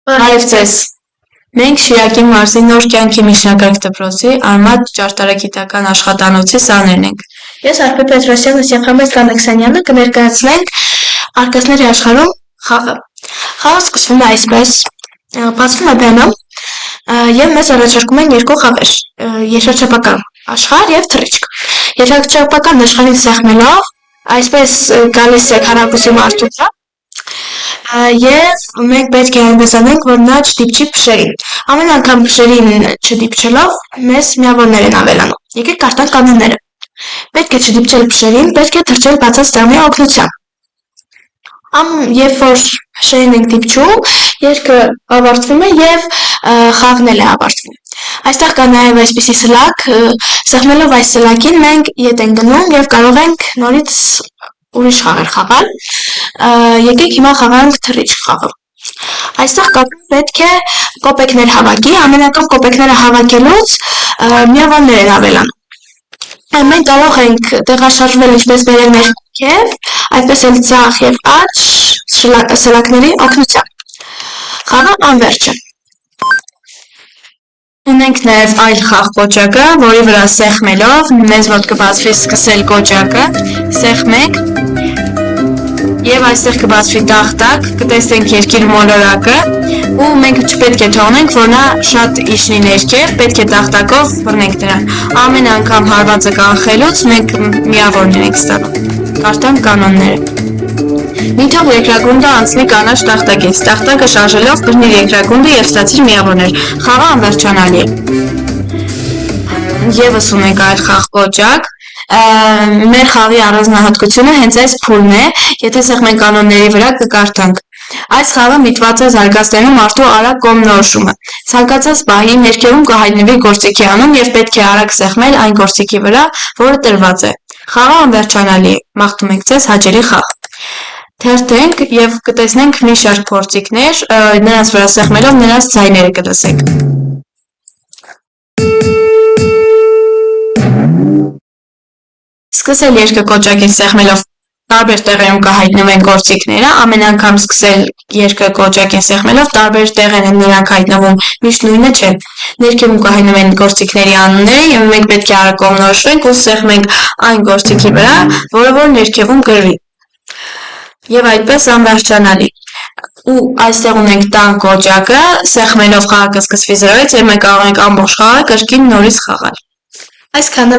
Բարև ձեզ։ Մենք Շիրակի մարզի Նոր կյանքի միջնակարգ դպրոցի Արմաթ ճարտարագիտական աշխատանոցի սաներն ենք։ Ես Արփի Պետրոսյանն և Համետ Ղանաքսանյանը կներկայացնենք արկածների աշխարհում խաղը։ Խաղը սկսվում է այսպես. բացվում է բեմը և մեզ առաջարկում են երկու խաղեր՝ երկրաչափական աշխարհ և թռիչք։ Երկրաչափական աշխարհին սեղմելով այսպես գալիս է քառակուսի մարդու վրա և մենք պետք է այնպես անենք, որ նա չդիպչի փշերին։ Ամեն անգամ փշերին չդիպչելով մեզ միավորներ են ավելանում։ Եկեք կարդանք կանոնները։ Պետք է չդիպչել փշերին, պետք է թռչել բացած տրամի օգնությամբ։ Երբ որ փշերին ենք դիպչում, երգը ավարտվում է և խաղն էլ է ավարտվում։ Այստեղ կա նաև այսպիսի սլաք, սեղմելով այս սլաքին մենք ետ ենք գնում և կարող ենք նորից ուրիշ խաղեր խաղալ։ Եկեք հիմա խաղանք թռիչք խաղը։ Այստեղ պետք է կոպեկներ հավաքի, ամեն անգամ կոպեկները հավաքելուց միավորներ են ավելանում։ Մենք կարող ենք տեղաշարժվել ինչպես բերել մեր կև, այդպես էլ ձախ և աջ սլաքների օգնությամբ։ Խաղը անվերջ է։ Ունենք նաև այլ խաղ կոճակը, որի վրա սեղմելով մեզ մոտ կբացվի սկսել կոճակը, սեղմեք և այստեղ կբացվի տախտակ, կտեսնենք երկիր մոլորակը ու մենք չպետք է թողնենք, որ նա շատ իջնի ներքև, պետք է տախտակով բռնենք նրան։ Ամեն անգամ հարվածը կանխելուց մենք միավորներ ենք ստանում։ Կարդանք կանոնները։ Մի թող երկրագունդը անցնի կանաչ տախտակից, տախտակը շարժելով բռնիր երկրագունդը և ստացիր միավորներ։ Խաղը անվերջանալի է։ Եվս ունենք այլ խաղ կոճակ։ Մեր խաղի առանձնահատկությունը հենց այս փուլն է, եթե սեղմենք կանոնների վրա կկարդանք։ Այս խաղը միտված է զարգացնելու մարդու արագ կողմնորոշումը։ Ցանկացած պահի ներքևում կհայտնվի գործիքի անուն և պետք է արագ սեղմել այն գործիքի վրա, որը տրված է։ Խաղը անվերջանալի է։ Մաղթում ենք ձեզ հաճելի խաղ։ Թերթենք և կտեսնենք մի շարք գործիքներ, նրանց վրա սեղմելով նրանց ձայները կլսենք։ Սկսել երկը կոճակին սեղմելով տարբեր տեղերում կհայտնվեն գործիքները, ամեն անգամ սկսել երկը կոճակին սեղմելով տարբեր տեղեր են նրանք հայտնվում, միշտ նույնը չէ։ Ներքևում կհայտնվեն գործիքների անունները և մենք պետք է արագ կողմնորոշվենք ու սեղմենք այն գործիքի վրա, որը որ ներքևում գրվի։ Եվ այդպես անվերջանալի։ Ու այստեղ ունենք տան կոճակը, սեղմելով խաղը կսկսվի 0-ից և մենք կարող ենք ամբողջ խաղը կրկին նորից խաղալ։ Այսքանը։